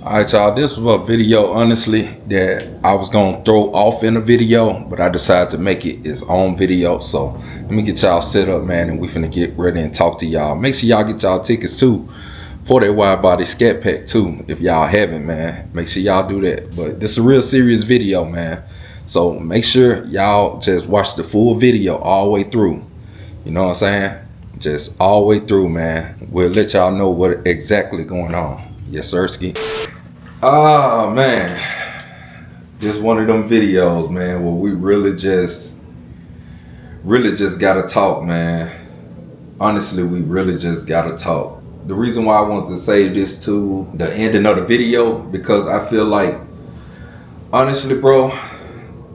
Alright y'all, this was a video honestly that I was gonna throw off in a video, but I decided to make it its own video. So let me get y'all set up, man, and we finna get ready and talk to y'all. Make sure y'all get y'all tickets too for that wide body scat pack too. If y'all haven't, man, make sure y'all do that. But this is a real serious video, man. So make sure y'all just watch the full video all the way through. You know what I'm saying? Just all the way through, man. We'll let y'all know what exactly going on. Yes, sirski. Oh man, this is one of them videos, man, where we really just gotta talk, man. Honestly, we really just gotta talk. The reason why I wanted to save this to the ending of the video, because I feel like, honestly, bro,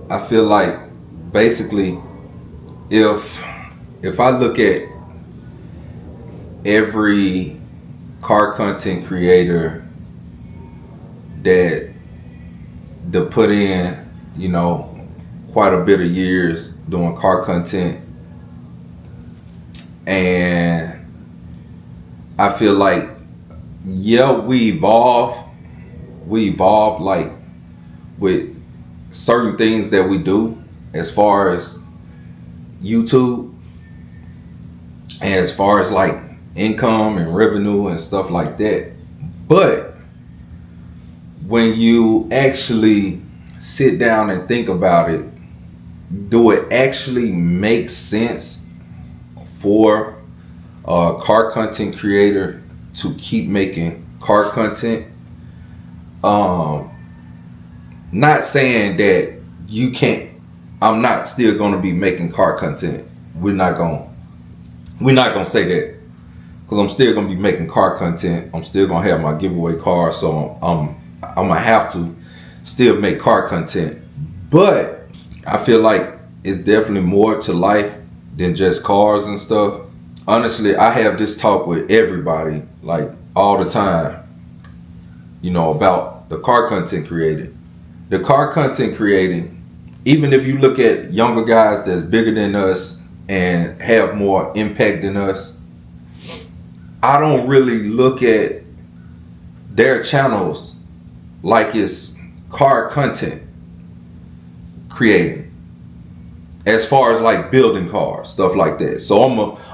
I feel like basically if I look at every car content creator that put in, you know, quite a bit of years doing car content, and I feel like, yeah, we evolve like with certain things that we do as far as YouTube and as far as like income and revenue and stuff like that. But when you actually sit down and think about it, do it actually make sense for a car content creator to keep making car content? Not saying that you can't. I'm not still going to be making car content. We're not gonna say that, because I'm still going to be making car content. I'm still going to have my giveaway car, so I'm gonna have to still make car content. But I feel like it's definitely more to life than just cars and stuff. Honestly, I have this talk with everybody, like all the time, you know, about the car content creating. The car content creating, even if you look at younger guys that's bigger than us and have more impact than us, I don't really look at their channels like it's car content creating, as far as like building cars, stuff like that. So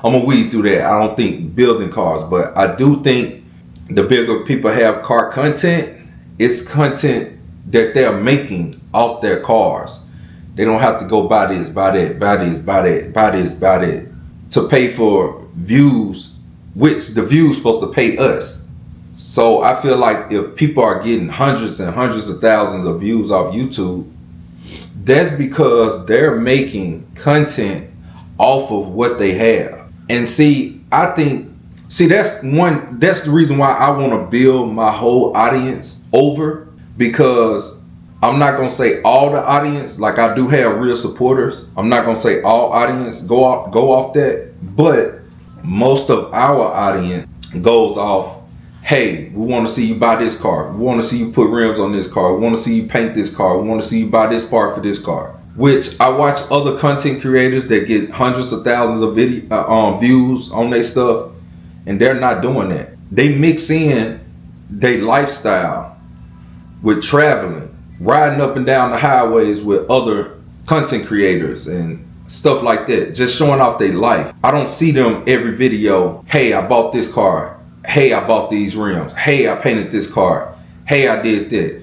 I'm a weed through that. I don't think building cars, but I do think the bigger people have car content, it's content that they're making off their cars. They don't have to go buy this, buy that, buy this, buy that, buy this, buy that to pay for views, which the views supposed to pay us. So I feel like if people are getting hundreds and hundreds of thousands of views off YouTube, that's because they're making content off of what they have. And that's the reason why I want to build my whole audience over, because I'm not going to say all the audience, like I do have real supporters. I'm not going to say all audience go off that, but most of our audience goes off, hey, we want to see you buy this car. We want to see you put rims on this car. We want to see you paint this car. We want to see you buy this part for this car. Which I watch other content creators that get hundreds of thousands of views on their stuff, and they're not doing that. They mix in their lifestyle with traveling, riding up and down the highways with other content creators and stuff like that, just showing off their life. I don't see them every video, hey, I bought this car. Hey, I bought these rims. Hey, I painted this car. Hey, I did that.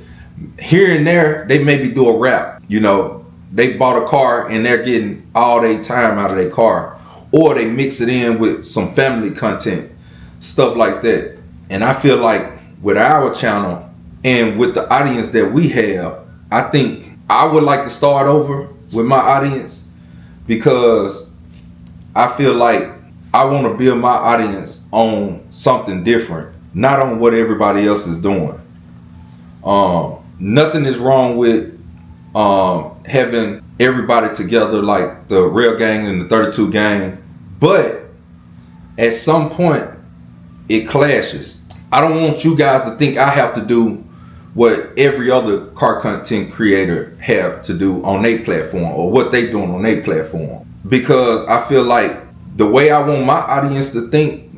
Here and there, they maybe do a rap. You know, they bought a car and they're getting all their time out of their car. Or they mix it in with some family content, stuff like that. And I feel like with our channel and with the audience that we have, I think I would like to start over with my audience, because I feel like I want to build my audience on something different, not on what everybody else is doing. Nothing is wrong with having everybody together like the Real Gang and the 32 Gang, but at some point it clashes. I don't want you guys to think I have to do what every other car content creator have to do on their platform or what they doing on their platform, because I feel like the way I want my audience to think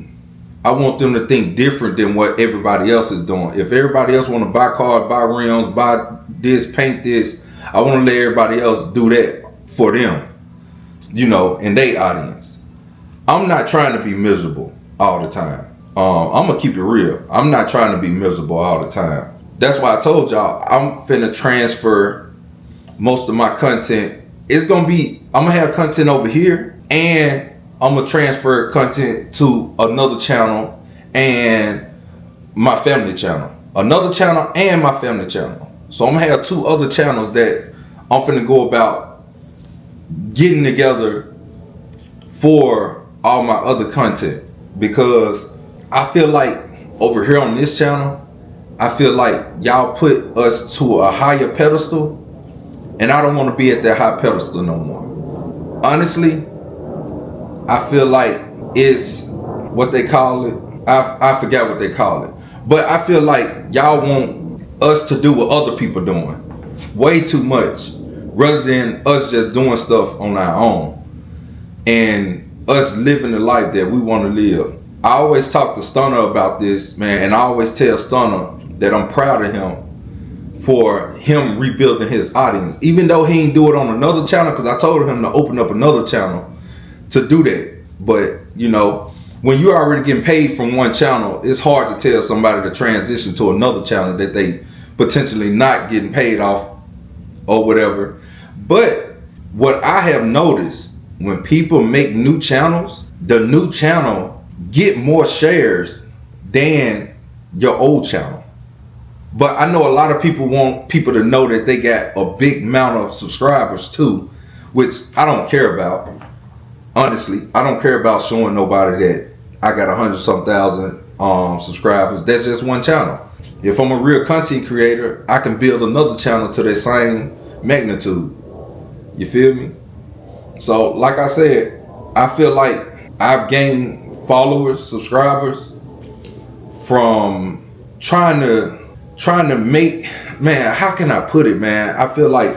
I want them to think different than what everybody else is doing. If everybody else want to buy cars, buy rims, buy this, paint this, I want to let everybody else do that for them, you know, and their audience. I'm not trying to be miserable all the time. I'm gonna keep it real. I'm not trying to be miserable all the time. That's why I told y'all I'm finna transfer most of my content. It's gonna be, I'm gonna have content over here, and I'm gonna transfer content to another channel and my family channel. Another channel and my family channel. So I'm gonna have 2 other channels that I'm finna go about getting together for all my other content, because I feel like over here on this channel, I feel like y'all put us to a higher pedestal, and I don't want to be at that high pedestal no more. Honestly, I feel like it's what they call it. I forgot what they call it, but I feel like y'all want us to do what other people doing way too much, rather than us just doing stuff on our own and us living the life that we want to live. I always talk to Stunner about this, man, and I always tell Stunner that I'm proud of him for him rebuilding his audience, even though he ain't do it on another channel, because I told him to open up another channel to do that. But you know, when you're already getting paid from one channel, it's hard to tell somebody to transition to another channel that they potentially not getting paid off or whatever. But what I have noticed, when people make new channels, the new channel get more shares than your old channel. But I know a lot of people want people to know that they got a big amount of subscribers too, which I don't care about. Honestly, I don't care about showing nobody that I got 100-some thousand subscribers. That's just one channel. If I'm a real content creator, I can build another channel to the same magnitude. You feel me? So like I said, I feel like I've gained followers, subscribers from trying to make, man, how can I put it, man? I feel like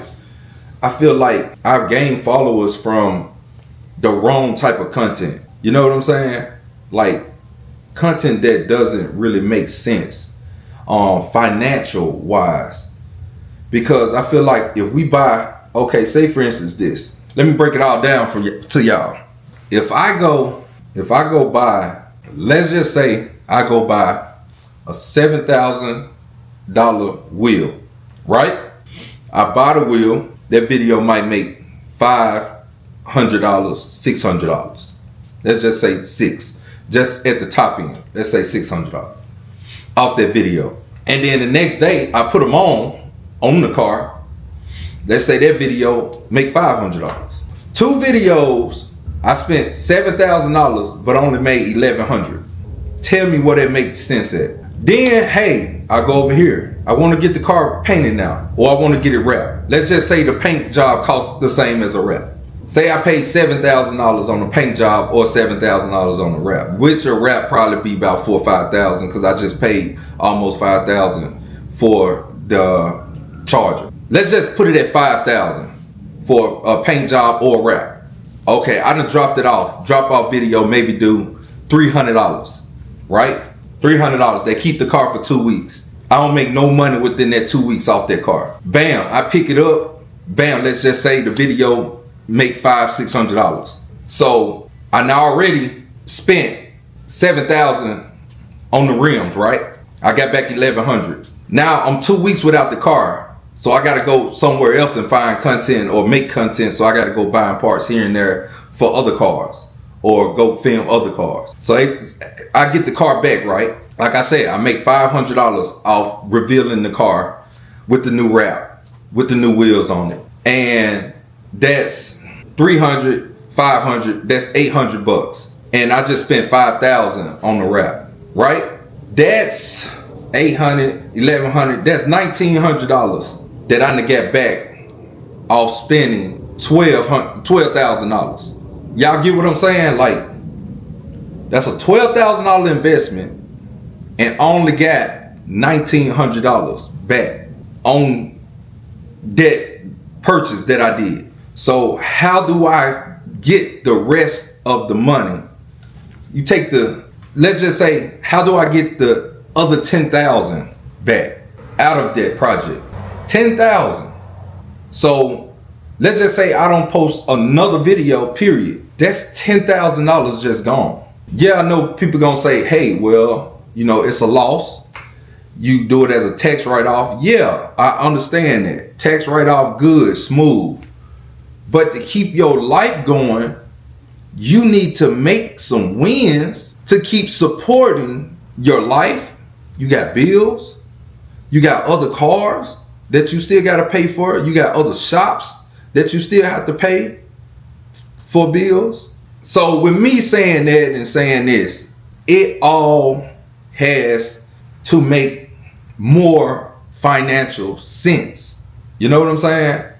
I've gained followers from the wrong type of content. You know what I'm saying? Like content that doesn't really make sense financial wise. Because I feel like if we buy, okay, say for instance this, let me break it all down to y'all. If I go buy, let's just say I go buy a $7,000 wheel, right? I buy the wheel, that video might make $500, $600. Let's just say just at the top end, let's say $600 off that video. And then the next day I put them on the car. Let's say that video make $500. 2 videos, I spent $7,000 but only made $1,100. Tell me what that makes sense at. Then, hey, I go over here. I want to get the car painted now, or I want to get it wrapped. Let's just say the paint job costs the same as a wrap. Say I paid $7,000 on the paint job or $7,000 on the wrap, which a wrap probably be about $4,000 or $5,000, because I just paid almost $5,000 for the charger. Let's just put it at $5,000 for a paint job or a wrap. Okay, I done dropped it off. Drop off video maybe do $300, right? $300. They keep the car for 2 weeks. I don't make no money within that 2 weeks off that car. Bam, I pick it up. Bam, let's just say the video make $500, $600. So I now already spent $7,000 on the rims, right? I got back $1,100. Now I'm 2 weeks without the car. So I gotta go somewhere else and find content or make content. So I gotta go buying parts here and there for other cars or go film other cars. So I get the car back, right? Like I said, I make $500 off revealing the car with the new wrap, with the new wheels on it. And that's $300, $500, that's $800. And I just spent $5,000 on the wrap, right? That's $800, $1,100, that's $1,900 that I done got back off spending $12,000. Y'all get what I'm saying? Like, that's a $12,000 investment and only got $1,900 back on that purchase that I did. So how do I get the rest of the money? You take the let's just say, how do I get the other 10,000 back out of that project? 10,000. So let's just say I don't post another video, period. That's $10,000 just gone. Yeah, I know people gonna say, hey, well, you know, it's a loss. You do it as a tax write-off. Yeah, I understand that. Tax write-off, good, smooth. But to keep your life going, you need to make some wins to keep supporting your life. You got bills. You got other cars that you still got to pay for. You got other shops that you still have to pay for bills. So with me saying that and saying this, it all has to make more financial sense. You know what I'm saying?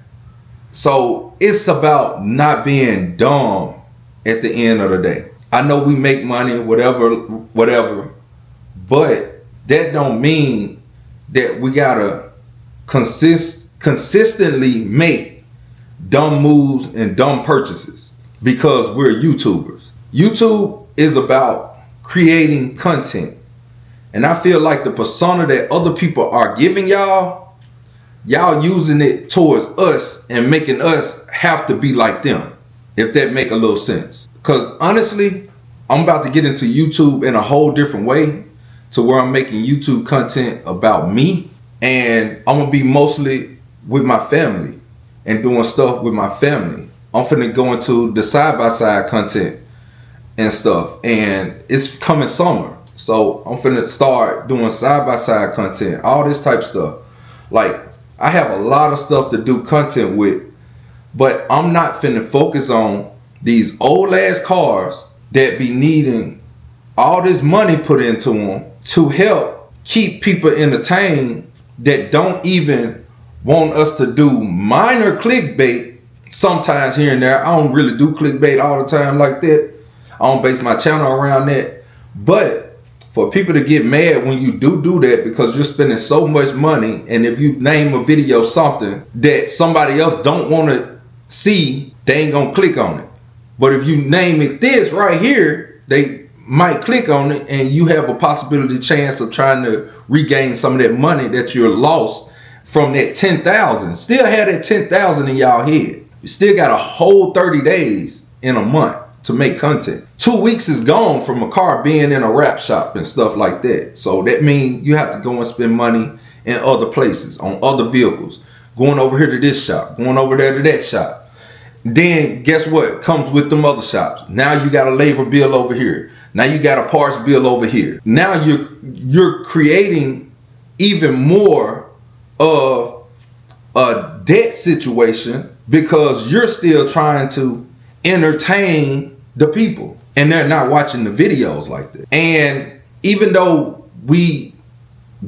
So it's about not being dumb at the end of the day. I know we make money, whatever, but that don't mean that we gotta consistently make dumb moves and dumb purchases because we're YouTubers. YouTube is about creating content. And I feel like the persona that other people are giving y'all using it towards us and making us have to be like them, if that make a little sense. Because honestly, I'm about to get into YouTube in a whole different way, to where I'm making YouTube content about me, and I'm gonna be mostly with my family and doing stuff with my family. I'm finna go into the side-by-side content and stuff, and it's coming summer, so I'm finna start doing side-by-side content, all this type of stuff. Like, I have a lot of stuff to do content with, but I'm not finna focus on these old ass cars that be needing all this money put into them to help keep people entertained that don't even want us to do minor clickbait sometimes here and there. I don't really do clickbait all the time like that. I don't base my channel around that. But for people to get mad when you do that because you're spending so much money, and if you name a video something that somebody else don't want to see, they ain't gonna click on it. But if you name it this right here, they might click on it, and you have a possibility chance of trying to regain some of that money that you're lost from that 10,000. Still have that 10,000 in y'all head. You still got a whole 30 days in a month to make content. 2 weeks is gone from a car being in a wrap shop and stuff like that. So that means you have to go and spend money in other places, on other vehicles, going over here to this shop, going over there to that shop. Then guess what comes with them other shops? Now you got a labor bill over here. Now you got a parts bill over here. Now you're creating even more of a debt situation because you're still trying to entertain the people, and they're not watching the videos like that. And even though we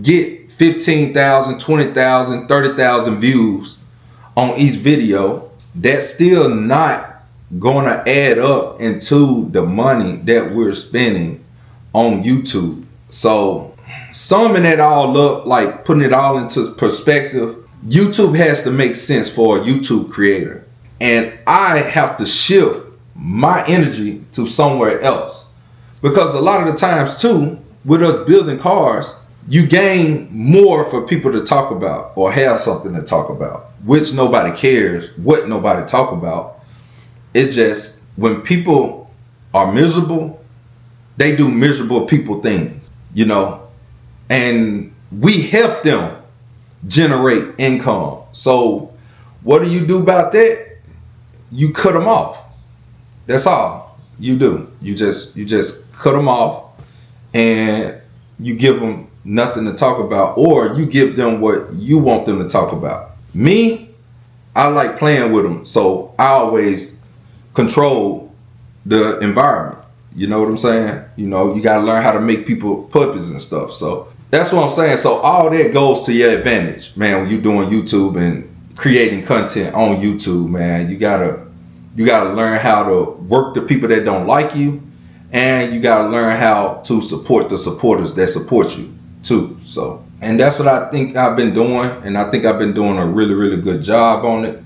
get 15,000, 20,000, 30,000 views on each video, that's still not going to add up into the money that we're spending on YouTube. So summing it all up, like putting it all into perspective, YouTube has to make sense for a YouTube creator. And I have to shift my energy to somewhere else. Because a lot of the times too, with us building cars, you gain more for people to talk about or have something to talk about, which nobody cares what nobody talk about. It's just when people are miserable, they do miserable people things, you know, and we help them generate income. So what do you do about that? You cut them off. That's all you do. You just cut them off, and you give them nothing to talk about, or you give them what you want them to talk about. Me, I like playing with them, so I always control the environment. You know what I'm saying? You know, you got to learn how to make people puppies and stuff. So that's what I'm saying. So all that goes to your advantage, man, when you're doing YouTube and creating content on YouTube, man. You gotta learn how to work the people that don't like you, and you gotta learn how to support the supporters that support you too. So, and that's what I think I've been doing, and I think I've been doing a really, really good job on it.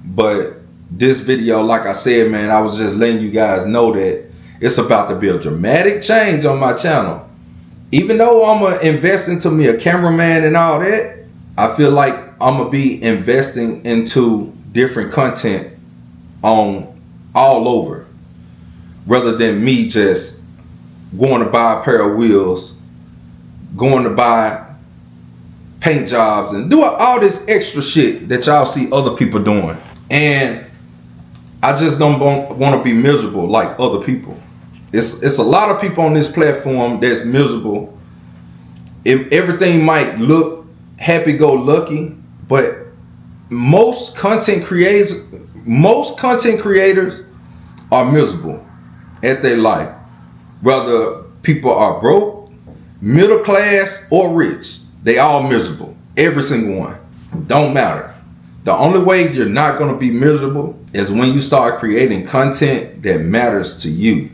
But this video, like I said, man, I was just letting you guys know that It's about to be a dramatic change on my channel. Even though I'm going to invest into me a cameraman and all that, I feel like I'm going to be investing into different content on all over, rather than me just going to buy a pair of wheels, going to buy paint jobs and doing all this extra shit that y'all see other people doing. And I just don't want to be miserable like other people. It's a lot of people on this platform that's miserable. If everything might look happy-go-lucky, but most content creators are miserable at their life. Whether people are broke, middle class, or rich, they all miserable. Every single one. Don't matter. The only way you're not going to be miserable is when you start creating content that matters to you.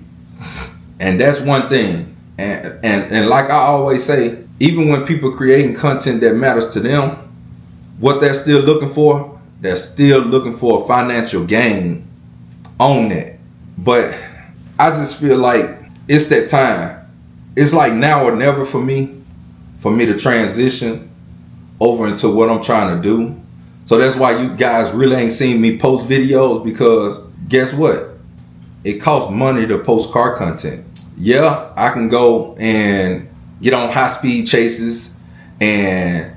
And that's one thing. And like I always say, even when people creating content that matters to them, what they're still looking for, they're still looking for a financial gain on that. But I just feel like it's that time. It's like now or never for me to transition over into what I'm trying to do. So that's why you guys really ain't seen me post videos, because guess what? It costs money to post car content. Yeah, I can go and get on high speed chases and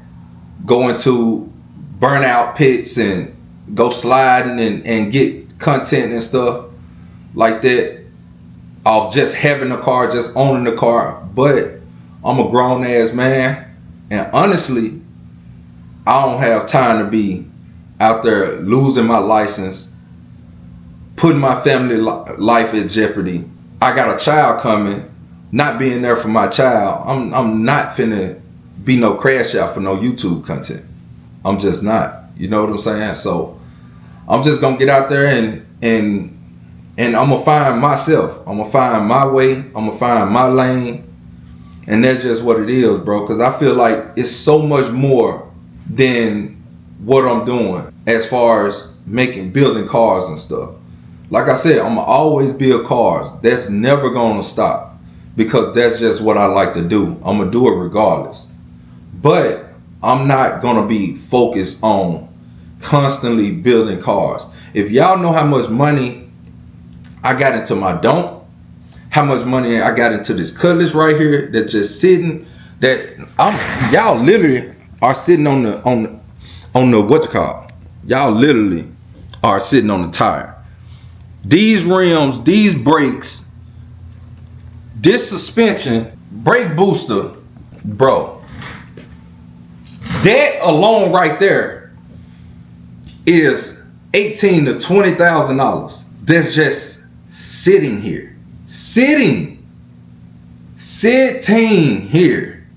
go into burnout pits and go sliding and get content and stuff like that of just having a car, just owning the car. But I'm a grown ass man, and honestly, I don't have time to be out there losing my license, putting my family life at jeopardy. I got a child coming, not being there for my child. I'm not finna be no crash out for no YouTube content. I'm just not. You know what I'm saying? So I'm just gonna get out there and I'm gonna find myself. I'm gonna find my way. I'm gonna find my lane. And that's just what it is, bro. Because I feel like it's so much more than what I'm doing as far as building cars and stuff. Like I said, I'm gonna always build cars. That's never gonna stop, because that's just what I like to do. I'm gonna do it regardless. But I'm not gonna be focused on constantly building cars. If y'all know how much money I got into my Don't, how much money I got into this Cutlass right here that's just sitting, that y'all literally are sitting on the what you call? Y'all literally are sitting on the tire. These rims, these brakes, this suspension, brake booster, bro. That alone right there is $18,000 to $20,000. That's just sitting here. Sitting here.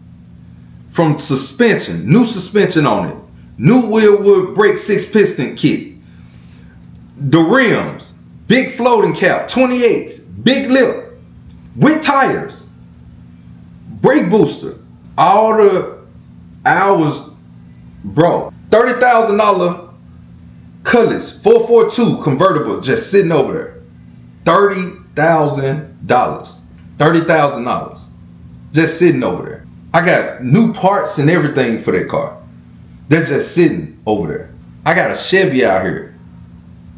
From suspension, new suspension on it, new wheel wood brake 6-piston kit, the rims, big floating cap, 28s, big lip, with tires, brake booster, all the hours, bro. $30,000 Cutlass 442 convertible just sitting over there. $30,000. $30,000 just sitting over there. I got new parts and everything for that car. They're just sitting over there. I got a Chevy out here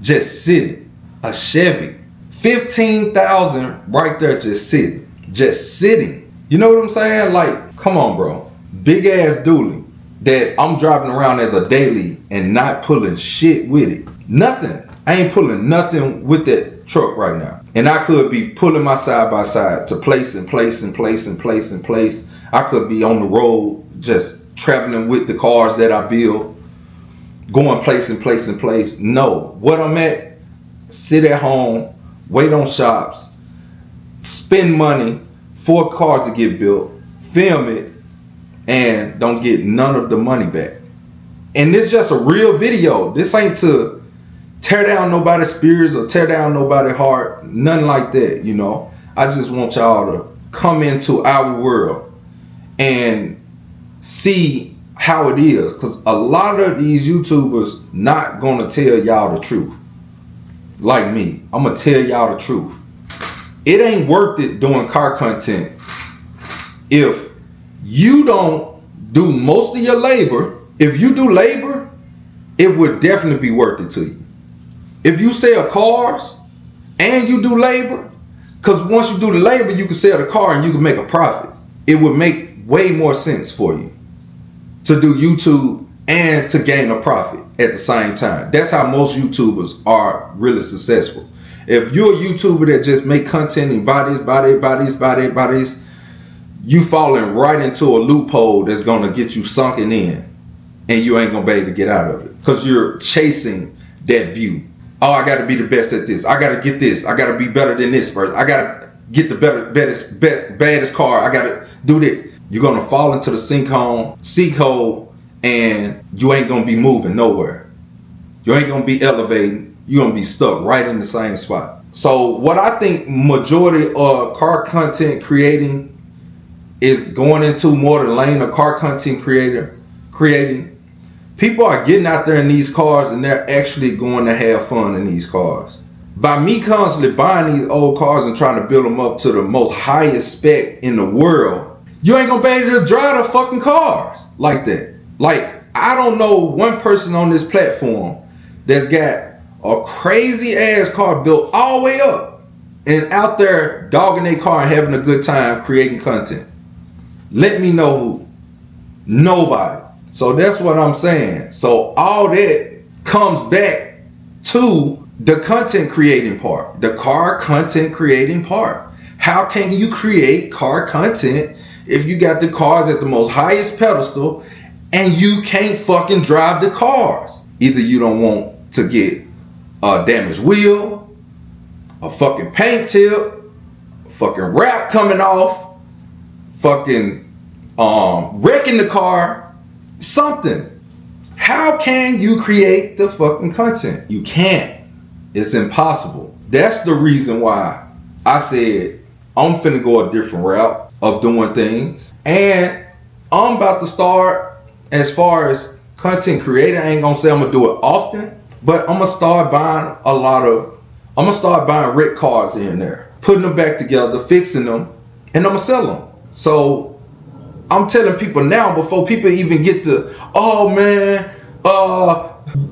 just sitting. A Chevy. $15,000 right there just sitting. Just sitting. You know what I'm saying? Like, come on, bro. Big ass dually that I'm driving around as a daily and not pulling shit with it. Nothing. I ain't pulling nothing with that truck right now. And I could be pulling my side by side to place and place and place and place and place. I could be on the road just traveling with the cars that I build, going place and place and place. No, what I'm at, sit at home, wait on shops, spend money for cars to get built, film it, and don't get none of the money back. And this is just a real video. This ain't to tear down nobody's spirits or tear down nobody's heart, nothing like that, you know. I just want y'all to come into our world and see how it is, because a lot of these YouTubers not gonna tell y'all the truth. Like me, I'm gonna tell y'all the truth. it ain't worth it doing car content if you don't do most of your labor. If you do labor, it would definitely be worth it to you. If you sell cars and you do labor, because once you do the labor, you can sell the car and you can make a profit. It would make way more sense for you to do YouTube and to gain a profit at the same time. That's how most YouTubers are really successful. If you're a YouTuber that just make content and bodies, you falling right into a loophole that's gonna get you sunken in, and you ain't gonna be able to get out of it because you're chasing that view. Oh, I gotta be the best at this. I gotta get this. I gotta be better than this person. I gotta get the baddest car. I gotta do that. You're gonna fall into the sinkhole, and you ain't gonna be moving nowhere. You ain't gonna be elevating. You're gonna be stuck right in the same spot. So what I think majority of car content creating is going into more the lane of car content creating. People are getting out there in these cars and they're actually going to have fun in these cars. By me constantly buying these old cars and trying to build them up to the most highest spec in the world, you ain't gonna be able to drive the fucking cars like that. Like, I don't know one person on this platform that's got a crazy ass car built all the way up and out there dogging their car and having a good time creating content. Let me know who. Nobody. So that's what I'm saying. So all that comes back to the content creating part, the car content creating part. How can you create car content if you got the cars at the most highest pedestal and you can't fucking drive the cars? Either you don't want to get a damaged wheel, a fucking paint chip, a fucking wrap coming off, fucking wrecking the car, something. How can you create the fucking content? You can't. It's impossible. That's the reason why I said I'm finna go a different route of doing things. And I'm about to start, as far as content creator, I ain't gonna say I'm gonna do it often, but I'm gonna start buying wrecked cars here and there, putting them back together, fixing them, and I'm gonna sell them. So I'm telling people now, before people even get to, oh man,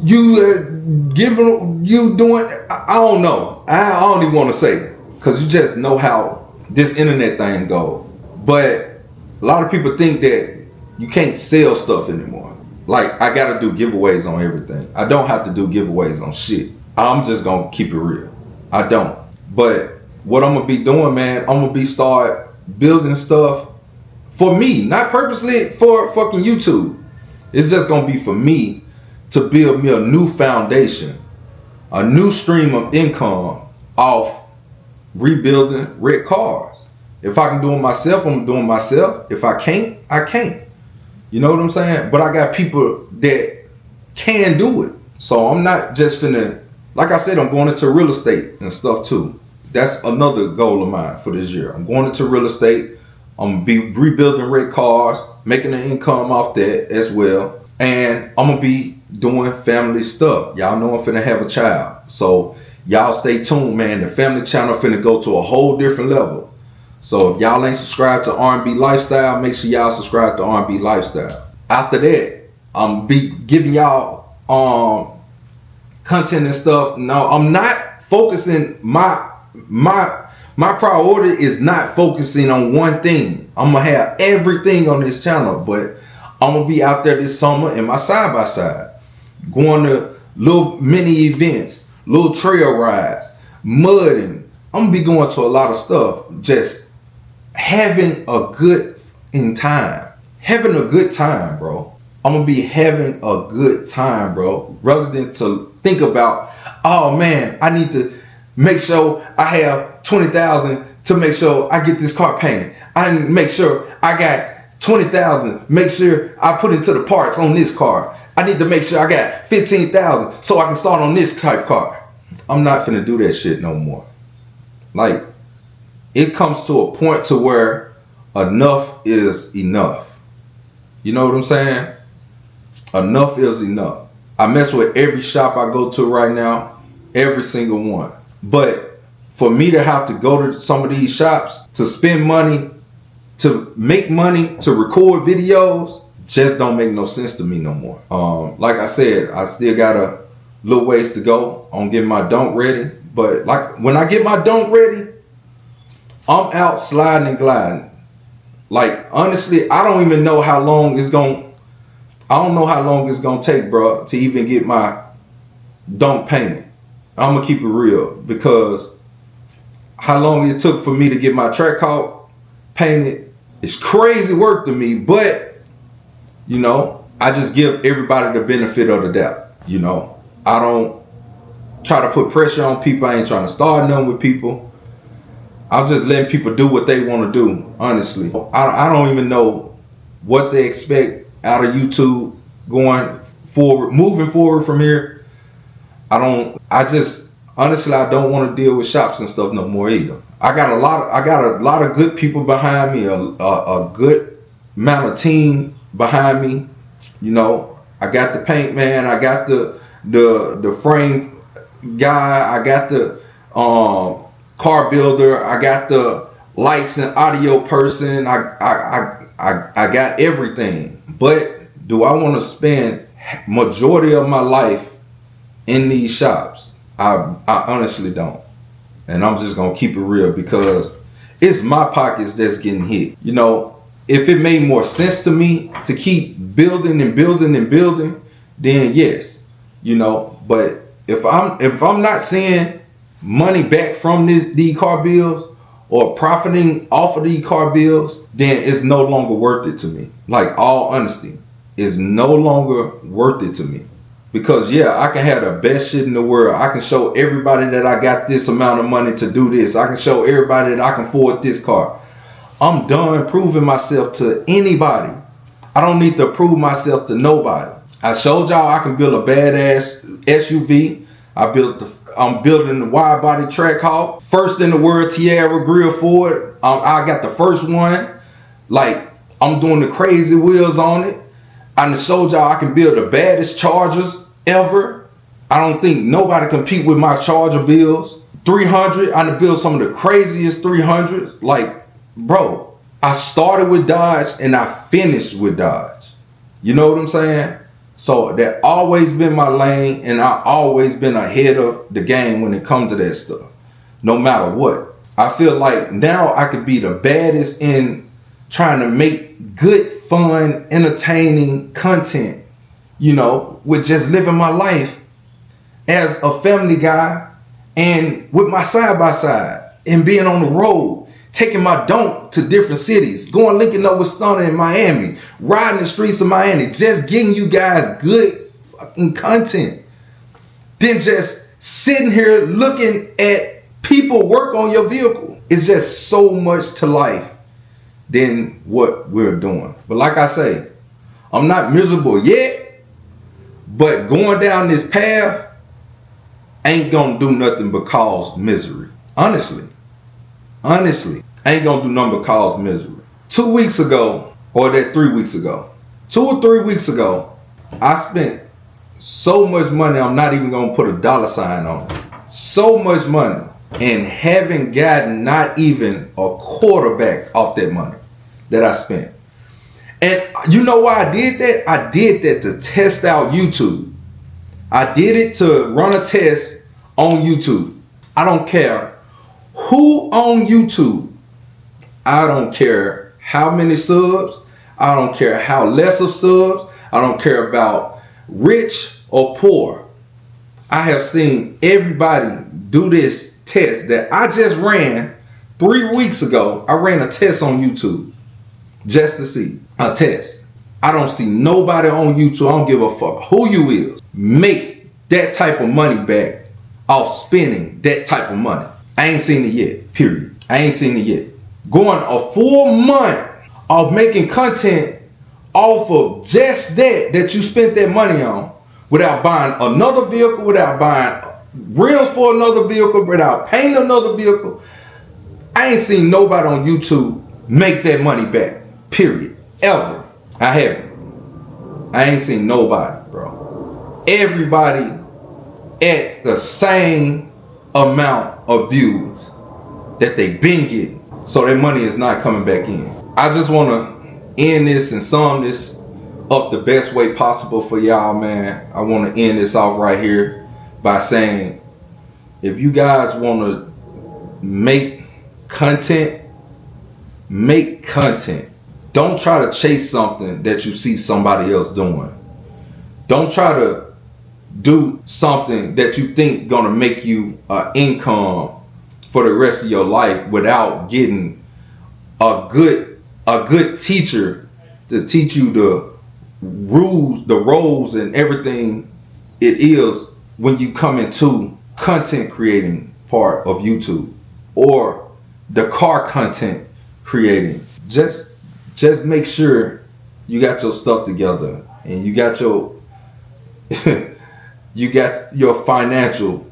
you doing, I don't know. I don't even want to say it, because you just know how this internet thing goes. But a lot of people think that you can't sell stuff anymore. Like, I gotta do giveaways on everything. I don't have to do giveaways on shit. I'm just gonna keep it real. I don't. But what I'm gonna be doing, man, I'm gonna start building stuff for me, not purposely for fucking YouTube. It's just gonna be for me to build me a new foundation, a new stream of income off rebuilding wrecked cars. If I can do it myself, I'm doing it myself. If I can't, I can't. You know what I'm saying? But I got people that can do it. So I'm not just finna, like I said, I'm going into real estate and stuff too. That's another goal of mine for this year. I'm going into real estate. I'm gonna be rebuilding wrecked cars, making an income off that as well. And I'm gonna be doing family stuff. Y'all know I'm finna have a child. So y'all stay tuned, man. The family channel finna go to a whole different level. So if y'all ain't subscribed to R&B Lifestyle, make sure y'all subscribe to R&B Lifestyle. After that, I'm be giving y'all content and stuff. No, I'm not focusing my priority is not focusing on one thing. I'm gonna have everything on this channel, but I'm gonna be out there this summer in my side-by-side, going to little mini events, little trail rides, mudding. I'm gonna be going to a lot of stuff, just having a good time. Having a good time, bro. I'm gonna be having a good time, bro. Rather than to think about, oh man, I need to make sure I have 20,000 to make sure I get this car painted. I need to make sure I got 20,000. Make sure I put into the parts on this car. I need to make sure I got 15,000 so I can start on this type car. I'm not finna do that shit no more. Like, it comes to a point to where enough is enough. You know what I'm saying? Enough is enough. I mess with every shop I go to right now, every single one. But for me to have to go to some of these shops to spend money, to make money, to record videos, just don't make no sense to me no more. Like I said, I still got a little ways to go on getting my dunk ready. But like when I get my dunk ready, I'm out sliding and gliding. Like honestly, I don't even know how long it's gonna take, bro, to even get my dunk painted. I'm gonna keep it real, because how long it took for me to get my track hawk painted, it's crazy work to me. But you know, I just give everybody the benefit of the doubt. You know, I don't try to put pressure on people. I ain't trying to start nothing with people. I'm just letting people do what they want to do, honestly. I don't even know what they expect out of YouTube going forward, moving forward from here. Honestly, I don't want to deal with shops and stuff no more either. I got a lot of good people behind me, a good amount of team behind me. You know, I got the paint man, I got the frame guy, I got the car builder, I got the lights and audio person, I got everything. But do I want to spend majority of my life in these shops? I honestly don't. And I'm just gonna keep it real, because it's my pockets that's getting hit. You know, if it made more sense to me to keep building and building and building, then yes, you know. But if I'm not seeing money back from these car bills or profiting off of these car bills, then it's no longer worth it to me. Like, all honesty, it's no longer worth it to me. Because yeah, I can have the best shit in the world. I can show everybody that I got this amount of money to do this. I can show everybody that I can afford this car. I'm done proving myself to anybody. I don't need to prove myself to nobody. I showed y'all I can build a badass SUV. I'm building the wide body track hawk. First in the world Tierra grill for it. I got the first one. Like, I'm doing the crazy wheels on it. I showed y'all I can build the baddest Chargers ever. I don't think nobody compete with my Charger builds. 300, I done built some of the craziest 300s. Like, bro, I started with Dodge and I finished with Dodge. You know what I'm saying? So that always been my lane, and I always been ahead of the game when it comes to that stuff, no matter what. I feel like now I could be the baddest in trying to make good, fun, entertaining content, you know, with just living my life as a family guy and with my side-by-side and being on the road, taking my dunk to different cities, going linking up with Stunner in Miami, riding the streets of Miami, just getting you guys good fucking content. Then just sitting here looking at people work on your vehicle. It's just so much to life than what we're doing. But like I say, I'm not miserable yet, but going down this path ain't gonna do nothing but cause misery. Honestly, ain't gonna do nothing but cause misery. 2 weeks ago, or that 3 weeks ago, 2 or 3 weeks ago, I spent so much money, I'm not even gonna put a dollar sign on it. So much money, and haven't gotten not even a quarterback off that money that I spent. And you know why I did that? I did that to test out YouTube. I did it to run a test on YouTube. I don't care who on YouTube. I don't care how many subs. I don't care how less of subs. I don't care about rich or poor. I have seen everybody do this test that I just ran 3 weeks ago. I ran a test on YouTube just to see a test. I don't see nobody on YouTube, I don't give a fuck who you is, make that type of money back off spending that type of money. I ain't seen it yet, period. I ain't seen it yet. Going a full month of making content off of just that you spent that money on, without buying another vehicle, without buying rims for another vehicle, without painting another vehicle. I ain't seen nobody on YouTube make that money back, period, ever. I haven't. I ain't seen nobody, bro. Everybody at the same amount of views that they've been getting. So their money is not coming back in. I just want to end this and sum this up the best way possible for y'all, man. I want to end this off right here by saying, if you guys want to make content, make content. Don't try to chase something that you see somebody else doing. Don't try to do something that you think gonna make you income for the rest of your life without getting a good teacher to teach you the rules, the roles, and everything it is when you come into content creating part of YouTube or the car content creating. Just make sure you got your stuff together and you got your you got your financial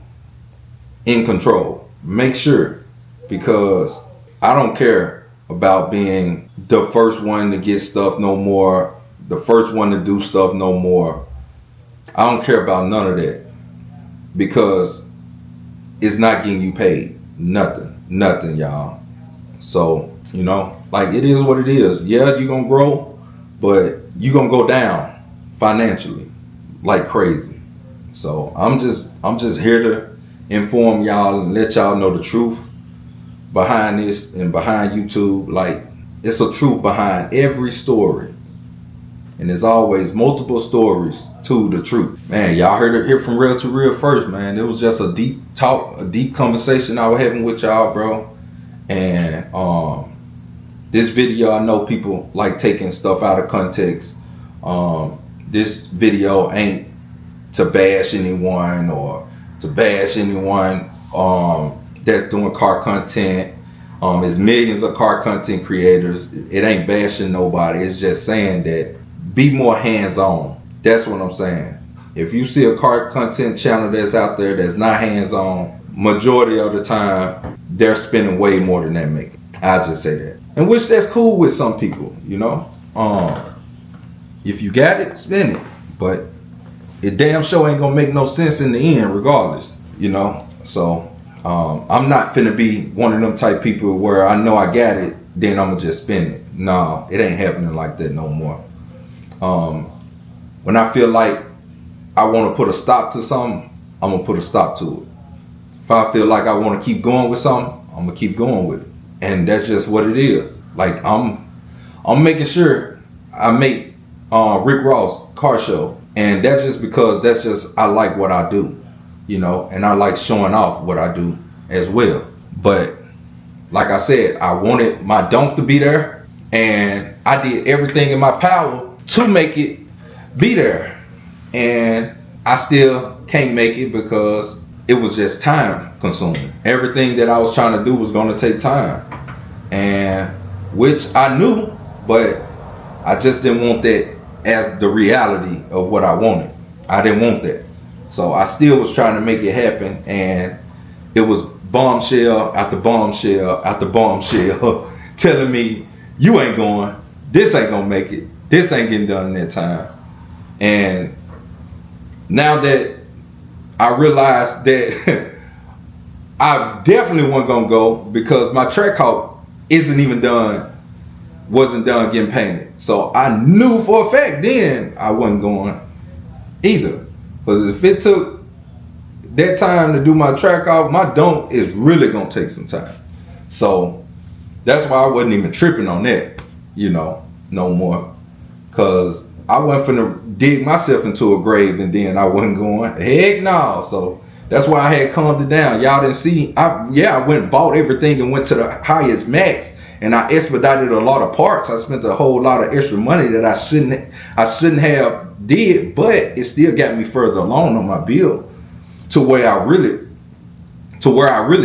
in control. Make sure, because I don't care about being the first one to get stuff no more, the first one to do stuff no more. I don't care about none of that, because it's not getting you paid. Nothing, y'all. So, you know, like, it is what it is. Yeah, you're gonna grow, but you're gonna go down financially like crazy. So I'm just here to inform y'all and let y'all know the truth behind this and behind YouTube. Like, it's a truth behind every story, and there's always multiple stories to the truth. Man, y'all heard it here from Real to Real first, man. It was just a deep talk, a deep conversation I was having with y'all, bro. And this video, I know people like taking stuff out of context. This video ain't to bash anyone or to bash anyone that's doing car content. There's millions of car content creators. It ain't bashing nobody. It's just saying that be more hands-on. That's what I'm saying. If you see a car content channel that's out there that's not hands-on, majority of the time they're spending way more than that making. I just say that. And which that's cool with some people, you know. If you got it, spend it. But it damn sure ain't gonna make no sense in the end regardless, you know. So I'm not finna be one of them type people where I know I got it, then I'm gonna just spend it. No, it ain't happening like that no more. When I feel like I want to put a stop to something, I'm gonna put a stop to it. If I feel like I want to keep going with something, I'm gonna keep going with it. And that's just what it is. Like, I'm making sure I make Rick Ross car show, and that's just because I like what I do, you know, and I like showing off what I do as well. But like I said, I wanted my dunk to be there, and I did everything in my power to make it be there, and I still can't make it because it was just time consuming. Everything that I was trying to do was going to take time, and which I knew, but I just didn't want that as the reality of what I wanted. I didn't want that. So I still was trying to make it happen, and it was bombshell after bombshell after bombshell telling me, you ain't going, this ain't gonna make it, this ain't getting done in that time. And now that I realized that I definitely wasn't gonna go, because my track hawk wasn't done getting painted. So I knew for a fact then I wasn't going either. Because if it took that time to do my track hawk, my dunk is really gonna take some time. So that's why I wasn't even tripping on that, you know, no more. Because I wasn't finna dig myself into a grave and then I wasn't going. Heck no. So that's why I had calmed it down. Y'all didn't see. I went and bought everything and went to the highest max, and I expedited a lot of parts. I spent a whole lot of extra money that I shouldn't have did, but it still got me further along on my build to where I really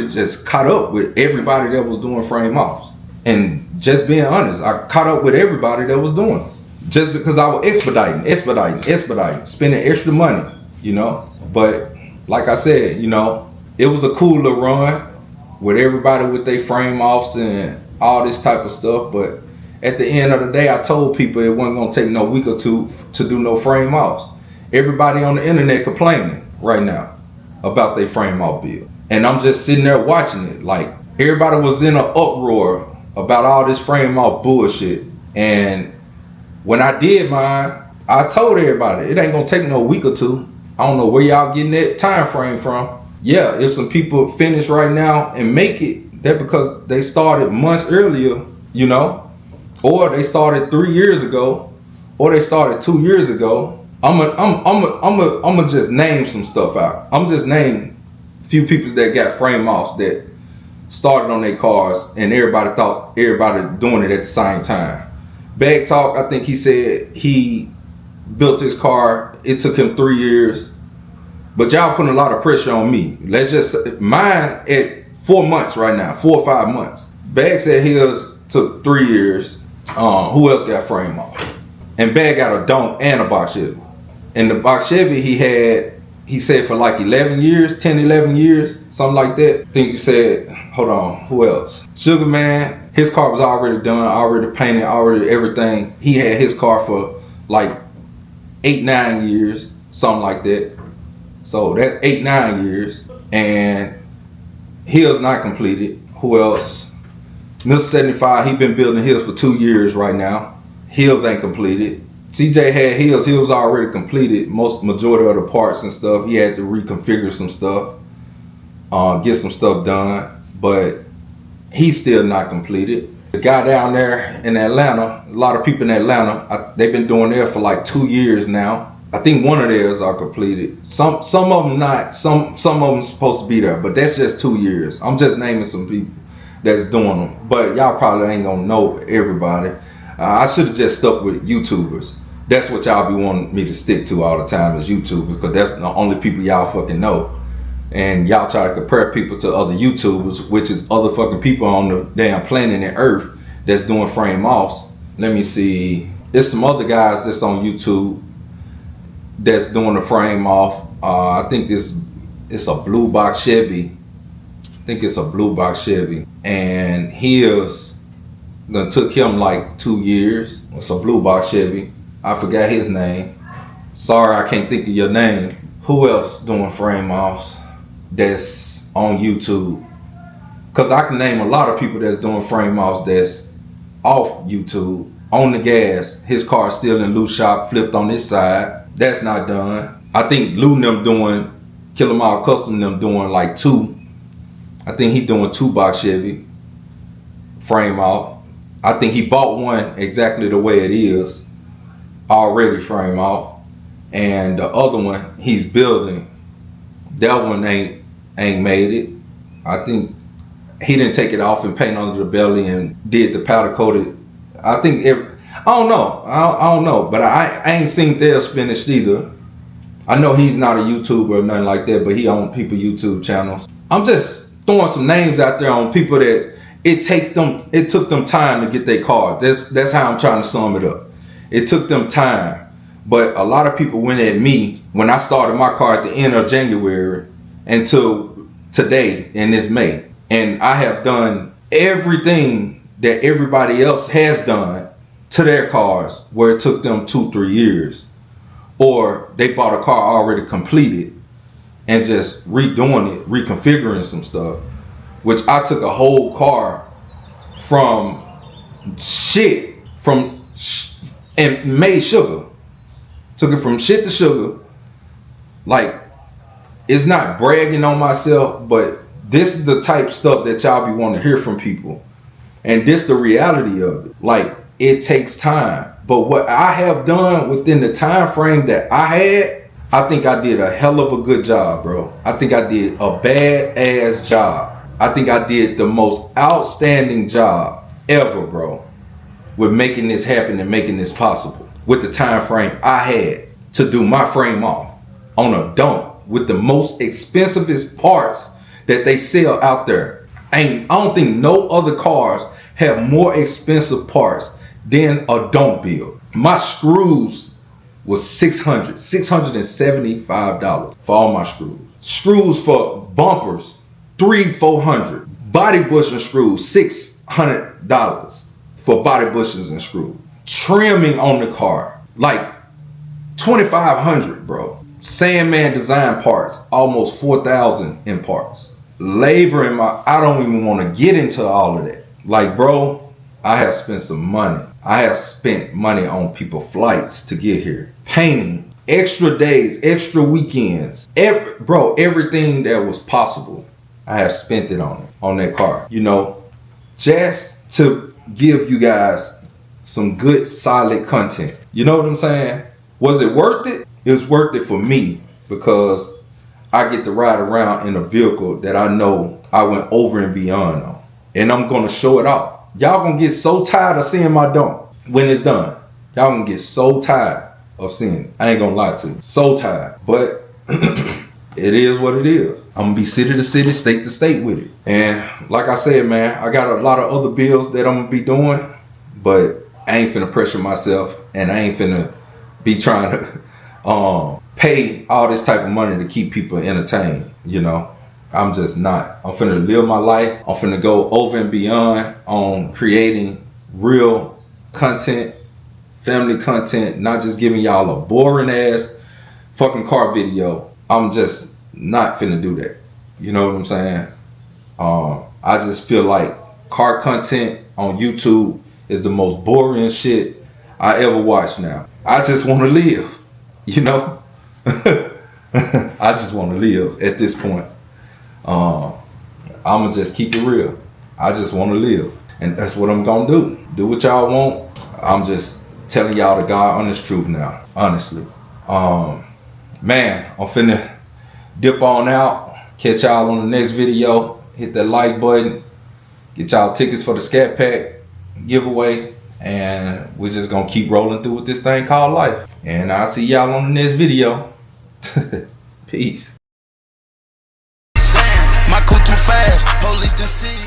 just caught up with everybody that was doing frame offs. And just being honest, I caught up with everybody that was doing it. Just because I was expediting, spending extra money, you know. But like I said, you know, it was a cool little run with everybody with their frame offs and all this type of stuff. But at the end of the day, I told people it wasn't gonna take no week or two to do no frame offs. Everybody on the internet complaining right now about their frame off build. And I'm just sitting there watching it like, everybody was in an uproar about all this frame off bullshit. And when I did mine, I told everybody it ain't gonna take no week or two. I don't know where y'all getting that time frame from. Yeah, if some people finish right now and make it, that because they started months earlier, you know, or they started 3 years ago, or they started 2 years ago. I'm gonna just name some stuff out. I'm just name a few people that got frame offs that started on their cars, and everybody thought everybody doing it at the same time. Bag Talk, I think he said he built his car. It took him 3 years, but y'all putting a lot of pressure on me. Let's just mine at 4 months right now, 4 or 5 months. Bag said his took 3 years. Who else got frame off? And Bag got a Dunk and a box Chevy. And the box Chevy he said for like 11 years, 10, 11 years, something like that. I think he said, hold on, who else? Sugar Man, his car was already done, already painted, already everything. He had his car for like 8, 9 years, something like that. So that's 8, 9 years. And his not completed. Who else? Mr. 75, he been building his for 2 years right now. His ain't completed. CJ had his was already completed, majority of the parts and stuff. He had to reconfigure some stuff, get some stuff done, but he's still not completed. The guy down there in Atlanta, a lot of people in Atlanta, they've been doing there for like 2 years now. I think one of theirs are completed. Some of them not, some of them supposed to be there, but that's just 2 years. I'm just naming some people that's doing them, but y'all probably ain't gonna know everybody. I should have just stuck with YouTubers. That's what y'all be wanting me to stick to all the time is YouTubers, because that's the only people y'all fucking know. And y'all try to compare people to other YouTubers, which is other fucking people on the damn planet and Earth that's doing frame offs. Let me see. There's some other guys that's on YouTube that's doing a frame off. I think it's a blue box Chevy. I think it's a blue box Chevy. And his done took him like 2 years. It's a blue box Chevy. I forgot his name. Sorry, I can't think of your name. Who else doing frame offs that's on YouTube? Because I can name a lot of people that's doing frame offs that's off YouTube. On the gas, his car still in Lou shop, flipped on his side. That's not done. I think Lou and them doing, Killer Mile Custom them doing like 2. I think he doing 2 box Chevy frame off. I think he bought one exactly the way it is, already frame off, and the other one he's building. That one ain't made it. I think he didn't take it off and paint under the belly and did the powder coated. I think I don't know, but I ain't seen theirs finished either. I know he's not a YouTuber or nothing like that, but he owns people YouTube channels. I'm just throwing some names out there on people that it took them time to get their car. That's how I'm trying to sum it up. It took them time, but a lot of people went at me when I started my car at the end of January until today in this May. And I have done everything that everybody else has done to their cars where it took them 2-3 years. Or they bought a car already completed and just redoing it, reconfiguring some stuff. Which I took a whole car from shit, and made sugar. Took it from shit to sugar. Like, it's not bragging on myself, but this is the type of stuff that y'all be wanting to hear from people. And this the reality of it. Like, it takes time. But what I have done within the time frame that I had, I think I did a hell of a good job, bro. I think I did a badass job. I think I did the most outstanding job ever, bro, with making this happen and making this possible with the time frame I had to do my frame off on a Dunk with the most expensivest parts that they sell out there. I don't think no other cars have more expensive parts than a Dunk build. My screws was $675 for all my screws. Screws for bumpers, $300-400. Body bushing screws, $600 for body bushings and screws. Trimming on the car, like $2,500, bro. Sandman design parts, almost $4,000 in parts. labor in my, I don't even want to get into all of that. Like, bro, I have spent some money. I have spent money on people's flights to get here. Painting, extra days, extra weekends. Everything that was possible, I have spent it on that car. You know, just to give you guys some good, solid content. You know what I'm saying? Was it worth it? It was worth it for me because I get to ride around in a vehicle that I know I went over and beyond on. And I'm going to show it off. Y'all going to get so tired of seeing my dump when it's done. Y'all going to get so tired of seeing it. I ain't going to lie to you. So tired. But it is what it is. I'm going to be city to city, state to state with it. And like I said, man, I got a lot of other bills that I'm going to be doing. But I ain't finna pressure myself. And I ain't finna be trying to pay all this type of money to keep people entertained, you know. I'm just not. I'm finna live my life. I'm finna go over and beyond on creating real content, family content, not just giving y'all a boring ass fucking car video. I'm just not finna do that. You know what I'm saying? I just feel like car content on YouTube is the most boring shit I ever watched now. I just want to live, you know? I just want to live at this point. I'ma just keep it real. I just want to live. And that's what I'm gonna do. Do what y'all want. I'm just telling y'all the God honest truth now, honestly. Man, I'm finna dip on out. Catch y'all on the next video. Hit that like button. Get y'all tickets for the SCATPACK giveaway. And we're just gonna keep rolling through with this thing called life. And I'll see y'all on the next video. Peace. My crew too fast, police done see